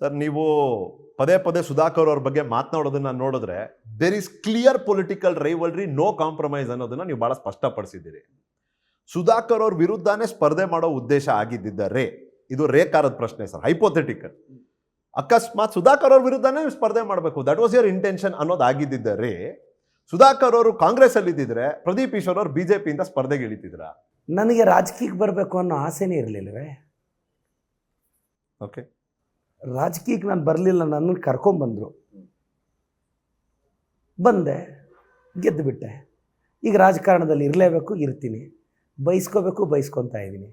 Sir, ನೀವು ಪದೇ ಪದೇ ಸುಧಾಕರ್ ಅವ್ರ ಬಗ್ಗೆ ಮಾತನಾಡೋದನ್ನ ನೋಡಿದ್ರೆ there is clear political rivalry, no compromise ಅನ್ನೋದನ್ನ ನೀವು ಬಹಳ ಸ್ಪಷ್ಟಪಡಿಸಿದ್ದೀರಿ. ಸುಧಾಕರ್ ಅವ್ರ ವಿರುದ್ಧನೇ ಸ್ಪರ್ಧೆ ಮಾಡೋ ಉದ್ದೇಶ ಆಗಿದ್ದರೆ, ಇದು ರೇಖಾರದ ಪ್ರಶ್ನೆ ಸರ್, ಹೈಪೋಥೆಟಿಕಲ್. ಅಕಸ್ಮಾತ್ ಸುಧಾಕರ್ ಅವ್ರ ವಿರುದ್ಧನೇ ನೀವು ಸ್ಪರ್ಧೆ ಮಾಡಬೇಕು, ದಟ್ ವಾಸ್ ಯುವರ್ ಇಂಟೆನ್ಷನ್ ಅನ್ನೋದಾಗಿದ್ದರೆ, ಸುಧಾಕರ್ ಅವರು ಕಾಂಗ್ರೆಸ್ ಅಲ್ಲಿ ಇದ್ದಿದ್ರೆ ಪ್ರದೀಪ್ ಈಶ್ವರ್ ಅವರು ಬಿಜೆಪಿಯಿಂದ ಸ್ಪರ್ಧೆಗೆ ಇಳಿತಿದ್ರ? ನನಗೆ ರಾಜಕೀಯಕ್ಕೆ ಬರಬೇಕು ಅನ್ನೋ ಆಸೆನೇ ಇರಲಿಲ್ಲವೇ. ಓಕೆ, ರಾಜಕೀಯಕ್ಕೆ ನಾನು ಬರಲಿಲ್ಲ, ನನ್ನನ್ನು ಕರ್ಕೊಂಬಂದರು, ಬಂದೆ, ಗೆದ್ದುಬಿಟ್ಟೆ. ಈಗ ರಾಜಕಾರಣದಲ್ಲಿ ಇರಲೇಬೇಕು, ಇರ್ತೀನಿ, ಬಯಸ್ಕೋಬೇಕು, ಬಯಸ್ಕೊತಾ ಇದ್ದೀನಿ.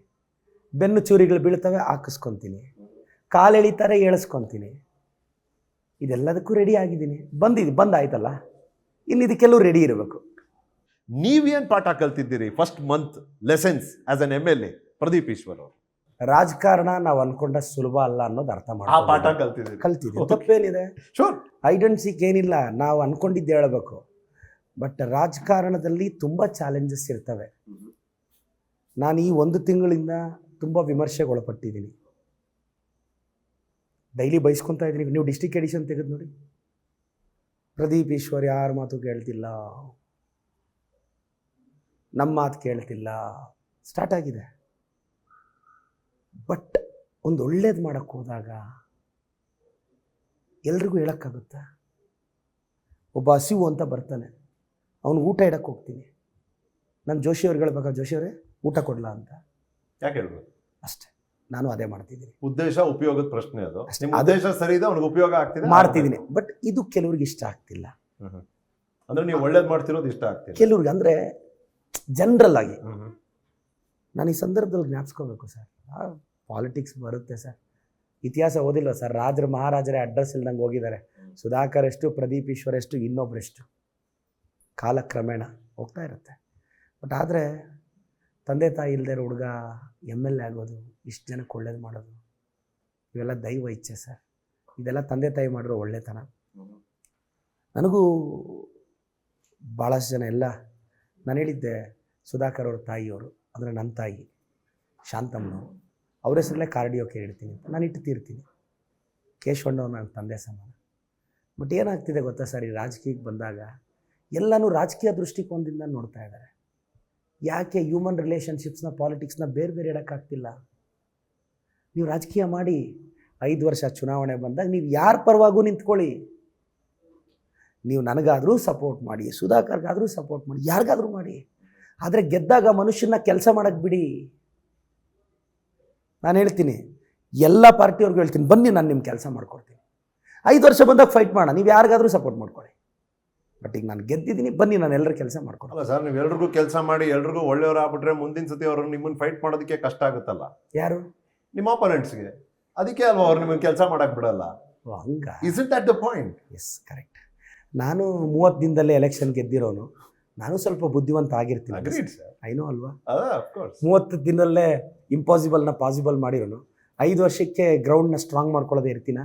ಬೆನ್ನು ಚೂರಿಗಳು ಬೀಳ್ತವೆ, ಹಾಕಿಸ್ಕೊತೀನಿ, ಕಾಲು ಎಳಿತಾರೆ, ಏಳಿಸ್ಕೊತೀನಿ. ಇದೆಲ್ಲದಕ್ಕೂ ರೆಡಿ ಆಗಿದ್ದೀನಿ, ಬಂದಾಯ್ತಲ್ಲ, ಇನ್ನು ಇದಕ್ಕೆಲ್ಲೂ ರೆಡಿ ಇರಬೇಕು. ನೀವೇನ್ ಪಾಠ ಕಲ್ತಿದ್ದೀರಿ first month lessons as an MLA Pradeep Eshwar ಅವರು? ರಾಜಕಾರಣ ನಾವು ಅನ್ಕೊಂಡ ಸುಲಭ ಅಲ್ಲ ಅನ್ನೋದು ಅರ್ಥ ಆ ಪಾಠ ಕಲ್ತಿದ್ದೀವಿ. ತಪ್ಪೇನಿದೆ? ಶೋರ್, ಐಡೆಂಟಿಕ್ ಏನಿಲ್ಲ, ನಾವು ಅನ್ಕೊಂಡಿದ್ದು ಹೇಳಬೇಕು. ಬಟ್ ರಾಜಕಾರಣದಲ್ಲಿ ತುಂಬ ಚಾಲೆಂಜಸ್ ಇರ್ತವೆ. ನಾನು ಈ 1 ತಿಂಗಳಿಂದ ತುಂಬ ವಿಮರ್ಶೆಗೆ ಒಳಪಟ್ಟಿದ್ದೀನಿ. ಡೈಲಿ ಬಯಸ್ಕೊತಾ ಇದ್ದೀನಿ. ನೀವು ಡಿಸ್ಟಿಕ್ ಎಡಿಷನ್ ತೆಗೆದು ನೋಡಿ, ಪ್ರದೀಪ್ ಈಶ್ವರ್ ಯಾರ ಮಾತು ಕೇಳ್ತಿಲ್ಲ, ನಮ್ಮ ಮಾತು ಕೇಳ್ತಿಲ್ಲ, ಸ್ಟಾರ್ಟ್ ಆಗಿದೆ. ಬಟ್ ಒಂದು ಒಳ್ಳೇದು ಮಾಡೋಕ್ಕೆ ಹೋದಾಗ ಎಲ್ರಿಗೂ ಹೇಳೋಕ್ಕಾಗುತ್ತಾ? ಒಬ್ಬ ಹಸಿವು ಅಂತ ಬರ್ತಾನೆ, ಅವನು ಊಟ ಇಡಕ್ಕೆ ಹೋಗ್ತೀನಿ, ನಾನು ಜೋಶಿಯವ್ರಿಗೆ ಹೇಳ್ಬೇಕಾ, ಜೋಶಿಯವರೇ ಊಟ ಕೊಡಲ ಅಂತ? ಯಾಕೆ ಹೇಳ್ಬೋದು? ಅಷ್ಟೇ, ನಾನು ಅದೇ ಮಾಡ್ತಿದ್ದೀನಿ. ಉದ್ದೇಶ ಉಪಯೋಗದ ಪ್ರಶ್ನೆ ಅದು. ನಿಮ್ಮ ಉದ್ದೇಶ ಸರಿ ಇದೆ, ಅವನಿಗೆ ಉಪಯೋಗ ಆಗ್ತಿದೆ, ಮಾಡ್ತಿದ್ದೀನಿ. ಬಟ್ ಇದು ಕೆಲವ್ರಿಗೆ ಇಷ್ಟ ಆಗ್ತಿಲ್ಲ. ಅಂದ್ರೆ ನೀವು ಒಳ್ಳೇದು ಮಾಡ್ತಿರೋದು ಇಷ್ಟ ಆಗ್ತಿಲ್ಲ ಕೆಲವ್ರಿಗೆ. ಅಂದರೆ ಜನರಲ್ ಆಗಿ ನಾನು ಈ ಸಂದರ್ಭದಲ್ಲಿ ಜ್ಞಾಪಿಸ್ಕೋಬೇಕು ಸರ್, ಪಾಲಿಟಿಕ್ಸ್ ಬರುತ್ತೆ ಸರ್. ಇತಿಹಾಸ ಓದಿಲ್ಲ ಸರ್, ರಾಜರು ಮಹಾರಾಜರೇ ಅಡ್ರೆಸ್ ಇಲ್ದಂಗೆ ಹೋಗಿದ್ದಾರೆ. ಸುಧಾಕರ್ ಎಷ್ಟು, ಪ್ರದೀಪ್ ಈಶ್ವರ್ ಎಷ್ಟು, ಇನ್ನೊಬ್ಬರೆಷ್ಟು, ಕಾಲಕ್ರಮೇಣ ಹೋಗ್ತಾ ಇರುತ್ತೆ. ಬಟ್ ಆದರೆ ತಂದೆ ತಾಯಿ ಇಲ್ಲದೆ ಇರೋ ಹುಡುಗ MLA ಆಗೋದು, ಇಷ್ಟು ಜನಕ್ಕೆ ಒಳ್ಳೇದು ಮಾಡೋದು, ಇವೆಲ್ಲ ದೈವ ಇಚ್ಛೆ ಸರ್. ಇದೆಲ್ಲ ತಂದೆ ತಾಯಿ ಮಾಡಿರೋ ಒಳ್ಳೆತನ. ನನಗೂ ಭಾಳಷ್ಟು ಜನ ಎಲ್ಲ ನಾನು ಹೇಳಿದ್ದೆ, ಸುಧಾಕರ್ ಅವ್ರ ತಾಯಿಯವರು, ಅಂದರೆ ನನ್ನ ತಾಯಿ ಶಾಂತಮ್ಮನವರು, ಅವ್ರ ಹೆಸರಲ್ಲೇ ಕಾರ್ಡಿಯೋ ಕೇರ್ ಇಡ್ತೀನಿ ಅಂತ ನಾನು ಇಟ್ಟು ಕೇಶವಣ್ಣವ್ರು ನನ್ನ ತಂದೆ ಸಮಾನ. ಬಟ್ ಏನಾಗ್ತಿದೆ ಗೊತ್ತಾ ಸರ್, ಈ ರಾಜಕೀಯಕ್ಕೆ ಬಂದಾಗ ಎಲ್ಲನೂ ರಾಜಕೀಯ ದೃಷ್ಟಿಕೋನದಿಂದ ನೋಡ್ತಾ ಇದ್ದಾರೆ. ಯಾಕೆ ಹ್ಯೂಮನ್ ರಿಲೇಷನ್ಶಿಪ್ಸ್ನ, ಪಾಲಿಟಿಕ್ಸ್ನ ಬೇರೆ ಬೇರೆ ಇಡೋಕ್ಕಾಗ್ತಿಲ್ಲ? ನೀವು ರಾಜಕೀಯ ಮಾಡಿ 5 ವರ್ಷ ಚುನಾವಣೆ ಬಂದಾಗ ನೀವು ಯಾರ ಪರವಾಗೂ ನಿಂತ್ಕೊಳ್ಳಿ. ನೀವು ನನಗಾದರೂ ಸಪೋರ್ಟ್ ಮಾಡಿ, ಸುಧಾಕರ್ಗಾದರೂ ಸಪೋರ್ಟ್ ಮಾಡಿ, ಯಾರಿಗಾದರೂ ಮಾಡಿ. ಆದರೆ ಗೆದ್ದಾಗ ಮನುಷ್ಯನ ಕೆಲಸ ಮಾಡೋಕ್ಕೆ ಬಿಡಿ. ನಾನು ಹೇಳ್ತೀನಿ, ಎಲ್ಲ ಪಾರ್ಟಿಯವ್ರಿಗೂ ಹೇಳ್ತೀನಿ, ಬನ್ನಿ ನಾನು ನಿಮ್ಮ ಕೆಲಸ ಮಾಡ್ಕೊಡ್ತೀನಿ. 5 ವರ್ಷ ಬಂದಾಗ ಫೈಟ್ ಮಾಡೋಣ, ನೀವು ಯಾರಿಗಾದರೂ ಸಪೋರ್ಟ್ ಮಾಡ್ಕೊಳ್ಳಿ. ಬಟ್ ಈಗ ನಾನು ಗೆದ್ದಿದ್ದೀನಿ, ಬನ್ನಿ ನಾನು ಎಲ್ಲರ ಕೆಲಸ ಮಾಡ್ಕೊಡಲ್ಲ ಸರ್. ನೀವು ಎಲ್ರಿಗೂ ಕೆಲಸ ಮಾಡಿ ಎಲ್ರಿಗೂ ಒಳ್ಳೆಯವರು ಆಗ್ಬಿಟ್ರೆ ಮುಂದಿನ ಸತಿ ಅವರು ನಿಮ್ಮನ್ನು ಫೈಟ್ ಮಾಡೋದಕ್ಕೆ ಕಷ್ಟ ಆಗುತ್ತಲ್ಲ. ಯಾರು? ನಿಮ್ಮ ಅಪೋನೆಂಟ್ಸ್ಗೆ. ಅದಕ್ಕೆ ಅಲ್ವಾ ಅವ್ರು ನಿಮ್ಮನ್ನು ಕೆಲಸ ಮಾಡಕ್ಕೆ ಬಿಡಲ್ಲ. ಹಂಗ isn't that the point? Yes, correct. ನಾನು 30 ದಿನದಲ್ಲೇ ಎಲೆಕ್ಷನ್ ಗೆದ್ದಿರೋನು, ನಾನು ಸ್ವಲ್ಪ ಬುದ್ಧಿವಂತ ಆಗಿರ್ತೀನಿ. ಐನೋ ಅಲ್ವಾ? 30 ದಿನದಲ್ಲೇ ಇಂಪಾಸಿಬಲ್ನ ಪಾಸಿಬಲ್ ಮಾಡಿರೋನು, 5 ವರ್ಷಕ್ಕೆ ಗ್ರೌಂಡ್ನ ಸ್ಟ್ರಾಂಗ್ ಮಾಡ್ಕೊಳ್ಳೋದೇ ಇರ್ತೀನ?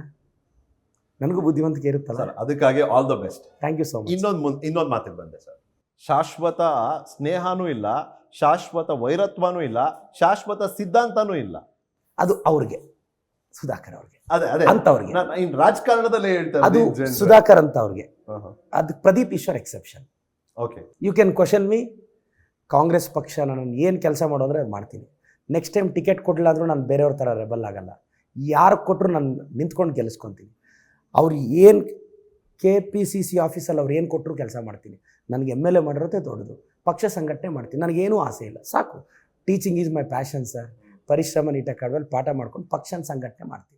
ನನಗೂ ಬುದ್ಧಿವಂತಿಕೆ ಇರುತ್ತಲ್ಲ. ಸರ್, ಅದಕ್ಕಾಗಿ all the best. Thank you so much. ಇನ್ನೊಂದು ಮಾತಿಗೆ ಬಂದೆ ಸರ್. ಶಾಶ್ವತ ಸ್ನೇಹನೂ ಇಲ್ಲ, ಶಾಶ್ವತ ವೈರತ್ವನೂ ಇಲ್ಲ, ಶಾಶ್ವತ ಸಿದ್ಧಾಂತನೂ ಇಲ್ಲ. ಅದು ಅವ್ರಿಗೆ, ಸುಧಾಕರ್ ಅವ್ರಿಗೆ, ಅದೇ ಅಂತವ್ರಿಗೆ. ಇನ್ ರಾಜಕಾರಣದಲ್ಲೇ ಹೇಳ್ತಾರೆ ಅದು ಸುಧಾಕರ್ ಅಂತ ಅವ್ರಿಗೆ. ಅದು Pradeep Eshwar exception. Okay, you can question me. Congress ಪಕ್ಷ ನಾನು ಏನು ಕೆಲಸ ಮಾಡೋದ್ರೆ ಅದು ಮಾಡ್ತೀನಿ. ನೆಕ್ಸ್ಟ್ ಟೈಮ್ ಟಿಕೆಟ್ ಕೊಡಲಾದ್ರೂ ನಾನು ಬೇರೆಯವ್ರ ಥರ ರೆಬಲ್ ಆಗಲ್ಲ. ಯಾರು ಕೊಟ್ಟರು ನಾನು ನಿಂತ್ಕೊಂಡು ಗೆಲ್ಲಿಸ್ಕೊತೀನಿ. ಅವ್ರು ಏನು KPCC ಆಫೀಸಲ್ಲಿ ಅವ್ರು ಏನು ಕೊಟ್ಟರು ಕೆಲಸ ಮಾಡ್ತೀನಿ. ನನಗೆ MLA ಮಾಡಿರೋದೇ ದೊಡ್ಡದು. ಪಕ್ಷ ಸಂಘಟನೆ ಮಾಡ್ತೀನಿ, ನನಗೇನೂ ಆಸೆ ಇಲ್ಲ, ಸಾಕು. Teaching is my passion sir. ಪರಿಶ್ರಮ ನೀಟಾಗಿ ಕಡವಲ್ಲಿ ಪಾಠ ಮಾಡ್ಕೊಂಡು ಪಕ್ಷನ ಸಂಘಟನೆ ಮಾಡ್ತೀನಿ.